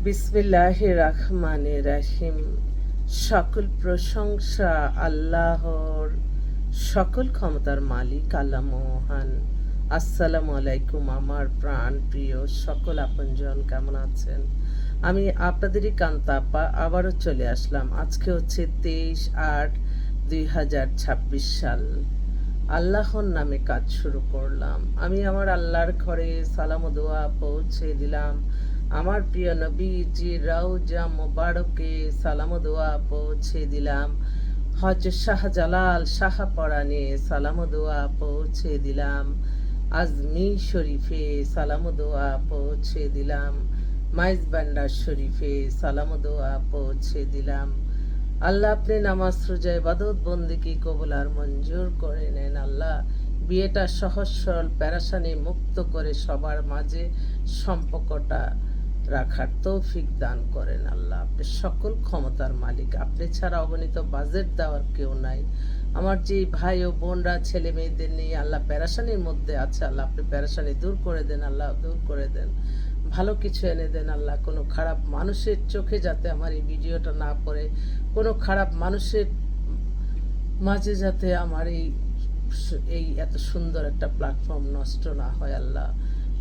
বিসমিল্লাহির রহমানির রহিম। সকল প্রশংসা আল্লাহর, সকল ক্ষমতার মালিক আল্লাহ মহান। আসসালামু আলাইকুম আমার প্রাণ প্রিয় সকল আপনজন, কেমন আছেন? আমি আপনাদেরই কান্তা আপা আবারও চলে আসলাম। আজকে হচ্ছে 23/8/2026 সাল। আল্লাহর নামে কাজ শুরু করলাম। আমি আমার আল্লাহর ঘরে সালাম ও দোয়া পৌঁছে দিলাম। আমার প্রিয় নবীজি রওজা মোবারকে সালাম ও দোয়া পৌঁছে দিলাম। হযরত শাহজালাল শাহপরানে সালাম ও দোয়া পৌঁছে দিলাম। আজমির শরীফে সালাম ও দোয়া পৌঁছে দিলাম। মাইজ ভান্ডার শরীফে সালাম ও দোয়া পৌঁছে দিলাম। আল্লাহ আপনি নামাজ রোজা ইবাদত বন্দেগী কবুল আর মঞ্জুর করে নেন। আল্লাহ বিয়েটা সহজ সরল প্যারাসানি মুক্ত করে সবার মাঝে সম্পর্কটা রাখার তৌফিক দান করেন। আল্লাহ আপনি সকল ক্ষমতার মালিক, আপনি ছাড়া অগণিত বাজেট দেওয়ার কেউ নাই। আমার যে ভাই ও বোনরা ছেলে মেয়েদের নিয়ে আল্লাহ প্যারাসানির মধ্যে আছে, আল্লাহ আপনি প্যারাসানি দূর করে দেন। আল্লাহ দূর করে দেন, ভালো কিছু এনে দেন। আল্লাহ কোনো খারাপ মানুষের চোখে যাতে আমার এই ভিডিওটা না পড়ে, কোনো খারাপ মানুষের মাঝে যাতে আমার এই এই এত সুন্দর একটা প্ল্যাটফর্ম নষ্ট না হয়। আল্লাহ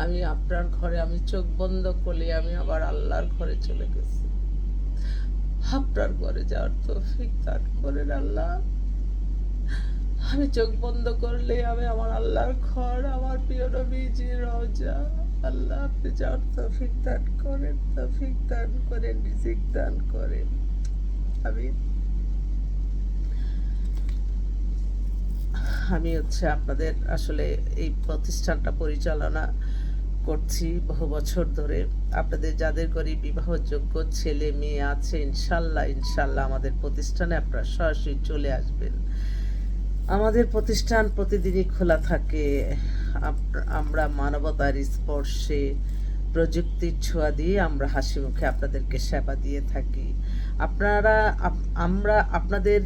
আমি আপনার ঘরে, আমি চোখ বন্ধ করলে আমি আবার আল্লাহর ঘরে চলে গেছি। আপনার ঘরে যাওয়ার তৌফিক দান করেন আল্লাহ। আমি চোখ বন্ধ করলে আমি আমার আল্লাহর ঘর, আমার প্রিয় নবীজি রওজা। আল্লাহ আপনি যাওয়ার তৌফিক দান করেন, তৌফিক দান করেন, রিজিক দান করেন। আমি আপনাদের আসলে এই প্রতিষ্ঠানটা পরিচালনা করছি বহু বছর ধরে। আপনাদের যাদের ঘরে বিবাহযোগ্য ছেলে মেয়ে আছে, ইনশাল্লাহ ইনশাল্লাহ আমাদের প্রতিষ্ঠানে আপনারা সরাসরি চলে আসবেন। আমাদের প্রতিষ্ঠান প্রতিদিনই খোলা থাকে। আমরা মানবতার স্পর্শে প্রযুক্তির ছোঁয়া দিয়ে আমরা হাসি মুখে আপনাদেরকে সেবা দিয়ে থাকি। আমরা আপনাদের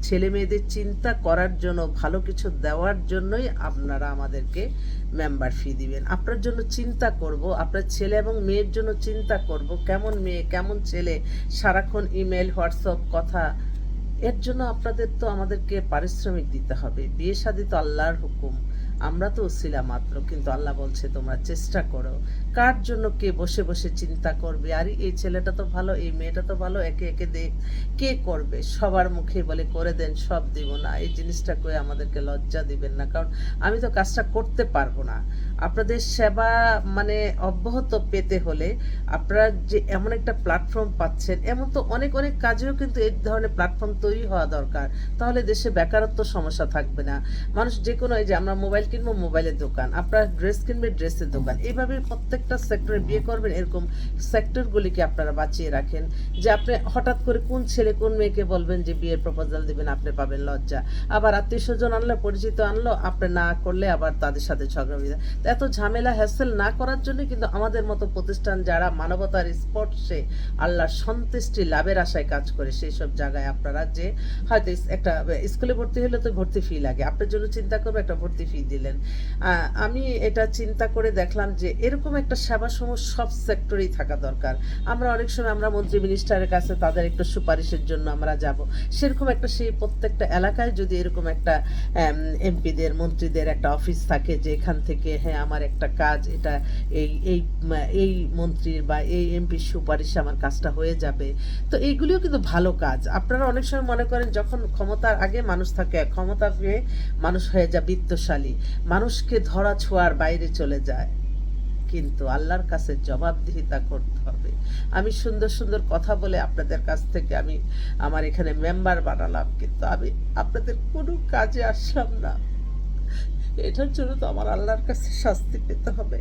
ছেলে মেয়েদের চিন্তা করার জন্য, ভালো কিছু দেওয়ার জন্যই আপনারা আমাদেরকে মেম্বার ফি দিবেন। আপনার জন্য চিন্তা করব, আপনার ছেলে এবং মেয়ের জন্য চিন্তা করব, কেমন মেয়ে কেমন ছেলে, সারাক্ষণ ইমেল হোয়াটসঅ্যাপ কথা, এর জন্য আপনাদের তো আমাদেরকে পারিশ্রমিক দিতে হবে। বিয়ে শাদী তো আল্লাহর হুকুম, আমরা তো ওসিলা মাত্র, কিন্তু আল্লাহ বলছে তোমরা চেষ্টা করো। কার জন্য কে বসে বসে চিন্তা করবে, আরে এই ছেলেটা তো ভালো, এই মেয়েটা তো ভালো, একে একে দেখ, কে করবে? সবার মুখে বলে করে দেন, সব দিব না, এই জিনিসটা করে আমাদেরকে লজ্জা দিবেন না। কারণ আমি তো কাজটা করতে পারবো না। আপনাদের সেবা মানে অব্যাহত পেতে হলে আপনারা যে এমন একটা প্ল্যাটফর্ম পাচ্ছেন, এমন তো অনেক অনেক কাজেও কিন্তু এই ধরনের প্ল্যাটফর্ম তৈরি হওয়া দরকার। তাহলে দেশে বেকারত্ব সমস্যা থাকবে না। মানুষ যে কোনো, এই যে আমরা মোবাইল কিনবো, মোবাইলের দোকান, আপনারা ড্রেস কিনবে, ড্রেসের দোকান, এইভাবে প্রত্যেকটা সেক্টরে বিয়ে করবেন, এরকম সেক্টরগুলিকে আপনারা বাঁচিয়ে রাখেন। যে আপনি হঠাৎ করে কোন ছেলে কোন মেয়েকে বলবেন যে বিয়ের প্রপোজাল দিবেন, আপনি পাবেন লজ্জা। আবার আত্মীয় স্বজন আনলো, পরিচিত আনলো, আপনি না করলে আবার তাদের সাথে ঝগড়া হয়ে যায়। এত ঝামেলা হ্যাসেল না করার জন্য কিন্তু আমাদের মতো প্রতিষ্ঠান যারা মানবতার স্পর্শে আল্লাহর সন্তুষ্টি লাভের আশায় কাজ করে, সেই সব জায়গায় আপনারা যে হয়তো একটা স্কুলে ভর্তি হলে তো ভর্তি ফি লাগে, আপনার জন্য চিন্তা করবে, একটা ভর্তি ফি দিলেন। আমি এটা চিন্তা করে দেখলাম যে এরকম একটা সেবা সমূহ সব সেক্টরেই থাকা দরকার। আমরা অনেক সময় আমরা মন্ত্রী মিনিস্টারের কাছে তাদের একটু সুপারিশের জন্য আমরা যাব, সেরকম একটা সেই প্রত্যেকটা এলাকায় যদি এরকম একটা এমপিদের মন্ত্রীদের একটা অফিস থাকে, যে এখান থেকে হ্যাঁ আমার একটা কাজ, এটা এই এই এই মন্ত্রীর বা এই এমপির সুপারিশে আমার কাজটা হয়ে যাবে, তো এইগুলিও কিন্তু ভালো কাজ। আপনারা অনেক সময় মনে করেন যখন ক্ষমতার আগে মানুষ থাকে, ক্ষমতা পেয়ে মানুষ হয়ে যায় বিত্তশালী, মানুষকে ধরা ছোঁয়ার বাইরে চলে যায়, কিন্তু আল্লাহর কাছে জবাবদিহিতা করতে হবে। আমি সুন্দর সুন্দর কথা বলে আপনাদের কাছ থেকে আমি আমার এখানে মেম্বার বানালাম, কিন্তু আমি আপনাদের কোনো কাজে আসলাম না। এটার জন্য তো আমার আল্লাহর কাছে শাস্তি পেতে হবে।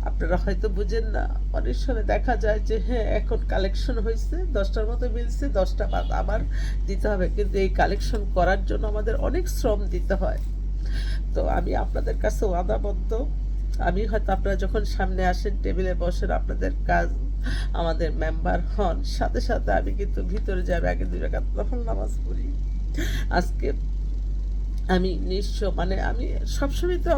আপনারা হয়তো বুঝেন না, অনেক সময় দেখা যায় যে হ্যাঁ এখন কালেকশন হয়েছে, 10টার মতো মিলছে, 10টা বাদ আবার দিতে হবে, কিন্তু এই কালেকশন করার জন্য আমাদের অনেক শ্রম দিতে হয়। তো আমি আপনাদের কাছে ওয়াদাবদ্ধ, আমি হয়তো আপনারা যখন সামনে আসেন টেবিলে বসেন, আপনাদের কাজ আমাদের মেম্বার হন, সাথে সাথে আমি কিন্তু ভিতরে যাবে আগে 2 রাকাত নফল নামাজ পড়ি। আজকে আমি নিঃস্ব, মানে আমি সবসময় তো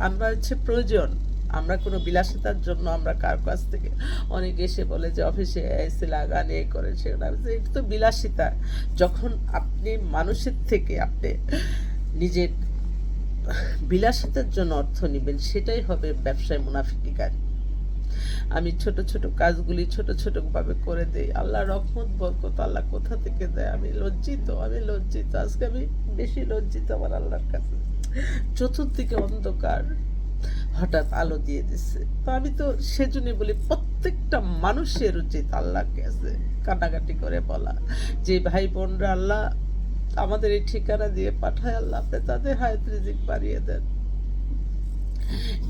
আমরা প্রয়োজন, আমরা কোনো বিলাসিতার জন্য আমরা কার কাছ থেকে অনেক এসে বলে যে অফিসে এসে লাগান এই করেন সেটা, এটা তো বিলাসিতা। যখন আপনি মানুষের থেকে আপনি নিজের বিলাসিতার জন্য অর্থ নেবেন, সেটাই হবে ব্যবসায় মুনাফিকি কাজ। আমি ছোট ছোট কাজগুলি ছোট ছোট ভাবে করে দেই, আল্লাহ রহমত বরকত আল্লাহ কোথা থেকে দেয়। আমি লজ্জিত, আজকে আমি বেশি লজ্জিত আমার আল্লাহর কাছে। চতুর্দিকে অন্ধকার, হঠাৎ আলো দিয়ে দিচ্ছে। তো আমি তো সেজন্যই বলি প্রত্যেকটা মানুষের উচিত আল্লাহর কাছে কান্নাকাটি করে বলা যে ভাই বোনরা আল্লাহ আমাদের এই ঠিকানা দিয়ে পাঠায়, আল্লাহ আপনি তাদের হায়াত রিজিক বাড়িয়ে দেন।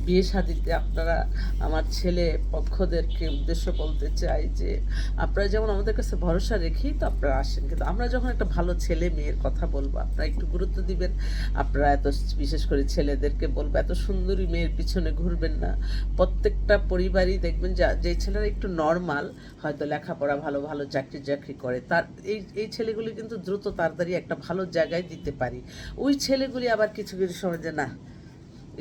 বিয়ে শাদিতে আপনারা আমার ছেলে পক্ষদেরকে উদ্দেশ্য বলতে চাই যে আপনারা যেমন আমাদের কাছে ভরসা রেখেই তো আপনারা আসেন, কিন্তু আমরা যখন একটা ভালো ছেলে মেয়ের কথা বলবো আপনারা একটু গুরুত্ব দিবেন। আপনারা এত, বিশেষ করে ছেলেদেরকে বলবো, এত সুন্দরী মেয়ের পিছনে ঘুরবেন না। প্রত্যেকটা পরিবারই দেখবেন যে ছেলেরা একটু নর্মাল, হয়তো লেখাপড়া ভালো, ভালো চাকরি করে, তার এই ছেলেগুলি কিন্তু দ্রুত তাড়াতাড়ি একটা ভালো জায়গায় দিতে পারি। ওই ছেলেগুলি আবার কিছু কিছু সময় যে না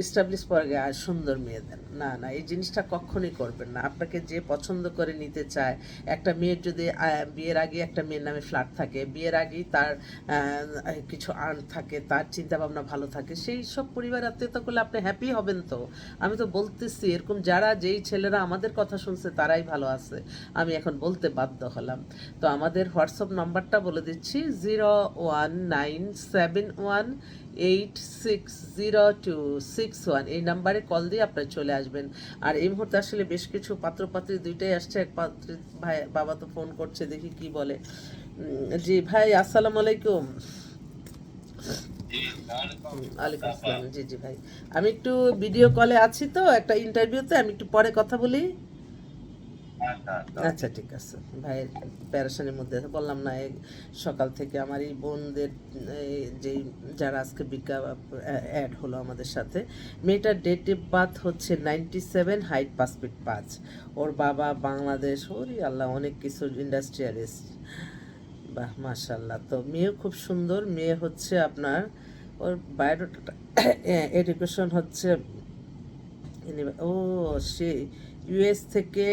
এস্টাবলিশ পরে গিয়ে আর সুন্দর মেয়ে দেন, না না, এই জিনিসটা কখনোই করবেন না। আপনাকে যে পছন্দ করে নিতে চায়, একটা মেয়ের যদি বিয়ের আগে একটা মেয়ের নামে ফ্ল্যাট থাকে, বিয়ের আগেই তার কিছু আর্ন থাকে, তার চিন্তা ভাবনা ভালো থাকে, সেই সব পরিবার আত্মীয়তা করলে আপনি হ্যাপি হবেন। তো আমি তো বলতেছি এরকম যেই ছেলেরা আমাদের কথা শুনছে তারাই ভালো আছে, আমি এখন বলতে বাধ্য হলাম। তো আমাদের হোয়াটসঅ্যাপ নাম্বারটা বলে দিচ্ছি, 01971 8600261। এই নাম্বারে কল দিয়ে আপনারা চলে আসবেন। আর এই মুহূর্তে আসলে বেশ কিছু পাত্রপাত্রী দুইটাই আসছে। এক পাত্রী ভাই বাবা তো ফোন করছে, দেখি কি বলে। জি ভাই আসসালামু আলাইকুম। ওয়ালাইকুম আসসালাম। জি জি ভাই, আমি একটু ভিডিও কলে আছি তো একটা ইন্টারভিউতে, আমি একটু পরে কথা বলি। আচ্ছা ঠিক আছে ভাই, প্যারেশানির মধ্যে বললাম না, সকাল থেকে আমার এই বোনদের যে যারা আজকে অ্যাড হলো আমাদের সাথে, মেয়েটার ডেট অফ বার্থ হচ্ছে 97, হাইট 5 ফিট 5, ওর বাবা বাংলাদেশ, ওরই আল্লাহ অনেক কিছু ইন্ডাস্ট্রিয়ালিস্ট, বাহ মাশাল্লাহ। তো মেয়েও খুব সুন্দর, মেয়ে হচ্ছে আপনার ওর বায়োডাটা এডুকেশন হচ্ছে ও সে ইউএস থেকে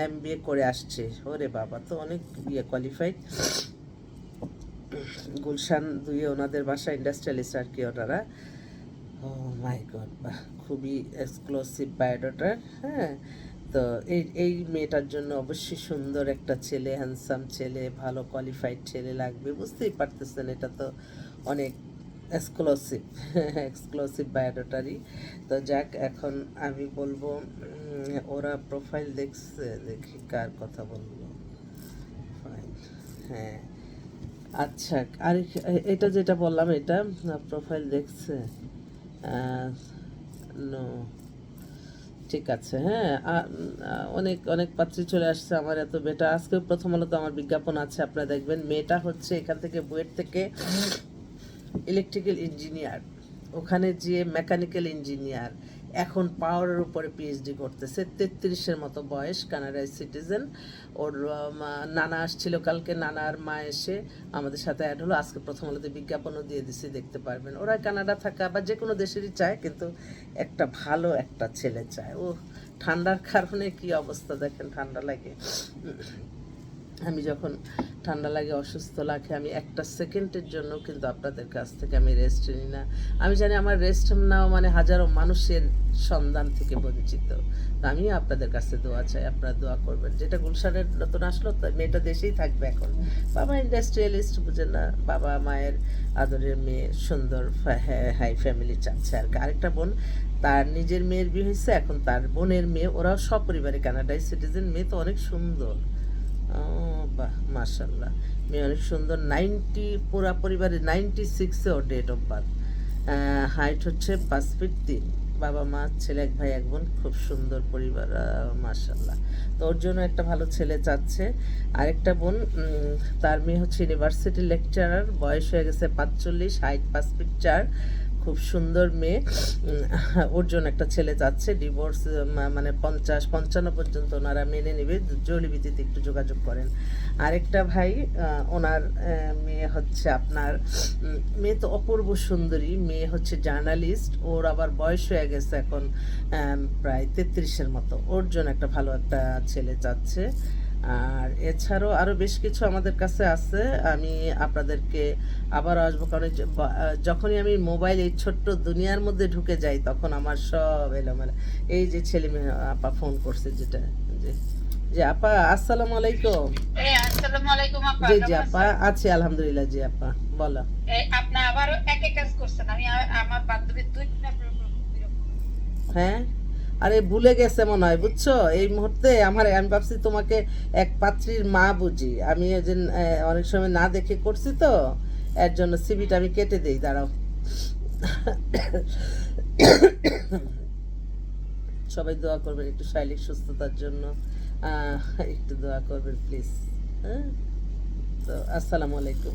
এমবিএ করে আসছে। ওরে বাবা, তো অনেক কোয়ালিফাইড। গুলশান 2 ওনাদের বাসা, ইন্ডাস্ট্রিয়ালিস্ট আর কি ওনারা। ও মাই গড, বাহ খুবই এক্সক্লুসিভ বায়োডাটার। হ্যাঁ, তো এই মেয়েটার জন্য অবশ্যই সুন্দর একটা ছেলে, হ্যান্ডসাম ছেলে, ভালো কোয়ালিফাইড ছেলে লাগবে, বুঝতেই পারতেছেন এটা তো অনেক এক্সক্লুসিভ বায়োডাটারই। তো যাক, এখন আমি বলবো ওরা প্রোফাইল দেখছে, দেখি কার কথা বলবো। ফাইন, হ্যাঁ আচ্ছা। আর এটা যেটা বললাম, এটা প্রোফাইল দেখছে, নো ঠিক আছে। হ্যাঁ, অনেক অনেক পাত্রী চলে আসছে আমার এত বেটা। আজকে প্রথম আলোতে আমার বিজ্ঞাপন আছে, আপনারা দেখবেন। মেয়েটা হচ্ছে এখান থেকে বুয়েট থেকে ইলেকট্রিক্যাল ইঞ্জিনিয়ার, ওখানে যে মেকানিক্যাল ইঞ্জিনিয়ার, এখন পাওয়ারের উপরে পিএইচডি করতেছে। 33-এর মতো বয়স, কানাডায় সিটিজেন। ওর নানা আসছিল কালকে, নানার মা এসে আমাদের সাথে অ্যাড হলো। আজকে প্রথম আলোতে বিজ্ঞাপনও দিয়ে দিছি, দেখতে পারবেন। ওরা কানাডা থাকা বা যে কোনো দেশেরই চায়, কিন্তু একটা ভালো একটা ছেলে চায়। ও ঠান্ডার কারণে কি অবস্থা দেখেন, ঠান্ডা লাগে। আমি যখন ঠান্ডা লাগে, অসুস্থ লাগে, আমি একটা সেকেন্ডের জন্য কিন্তু আপনাদের কাছ থেকে আমি রেস্ট নিই না। আমি জানি আমার রেস্ট নাও মানে হাজারো মানুষের সন্ধান থেকে বঞ্চিত। আমি আপনাদের কাছে দোয়া চাই, আপনারা দোয়া করবেন। যেটা গুলশানের নতুন আসলো, মেয়েটা দেশেই থাকবে এখন। বাবা ইন্ডাস্ট্রিয়ালিস্ট, বুঝে না, বাবা মায়ের আদরের মেয়ে, সুন্দর হাই ফ্যামিলি চাচ্ছে। আর আরেকটা বোন, তার নিজের মেয়ের বিয়ে হয়েছে, এখন তার বোনের মেয়ে, ওরাও সপরিবারে কানাডায় সিটিজেন। মেয়ে তো অনেক সুন্দর, বাহ মাশাল্লাহ, মেয়ে অনেক সুন্দর। 90 পুরা পরিবারে 96-এ ওর ডেট অফ বার্থ। হাইট হচ্ছে 5 ফিট 3, বাবা মা, ছেলে এক ভাই এক বোন, খুব সুন্দর পরিবার মাশাল্লাহ। তো ওর জন্য একটা ভালো ছেলে চাচ্ছে। আরেকটা বোন, তার মেয়ে হচ্ছে ইউনিভার্সিটি লেকচারার, বয়স হয়ে গেছে 45, হাইট 5 ফিট 4, খুব সুন্দর মেয়ে, ওর জন্য একটা ছেলে যাচ্ছে ডিভোর্স, মানে 50-55 পর্যন্ত ওনারা মেনে নেবে, জরুরি ভিত্তিতে একটু যোগাযোগ করেন। আরেকটা ভাই, ওনার মেয়ে হচ্ছে আপনার, মেয়ে তো অপূর্ব সুন্দরী, মেয়ে হচ্ছে জার্নালিস্ট, ওর আবার বয়স হয়ে গেছে এখন প্রায় 33-এর মতো, ওর জন্য একটা ভালো একটা ছেলে চাচ্ছে। আর এছাড়াও আরও বেশ কিছু আমাদের কাছে আছে, আমি আপনাদেরকে আবার আসবো, কারণ যখনই আমি মোবাইল এই ছোট্ট দুনিয়ার মধ্যে ঢুকে যাই তখন আমার সব এলোমেলো। এই যে ছেলে মেয়ে আপা ফোন করছে, যেটা যে জি আপা, আসসালামু আলাইকুম। আসসালামু আলাইকুম আপা, জি জি কেমন আপা, আছেন? আছি আলহামদুলিল্লাহ। জি আপা বলো। আপনি আবার একই কাজ করছেন। আমি আমার বান্ধবীর 2 দিন আপনার উপর খুব বিরক্ত। হ্যাঁ, আরে ভুলে গেছে মনে হয়, বুঝছো, এই মুহূর্তে আমি ভাবছি তোমাকে এক পাত্রীর মা বুঝি, আমি ওই যে অনেক সময় না দেখে করছি তো, এর জন্য সিভিটা আমি কেটে দেই, দাঁড়াও। সবাই দোয়া করবেন একটু শারীরিক সুস্থতার জন্য, একটু দোয়া করবেন প্লিজ। হ্যাঁ, তো আসসালামু আলাইকুম।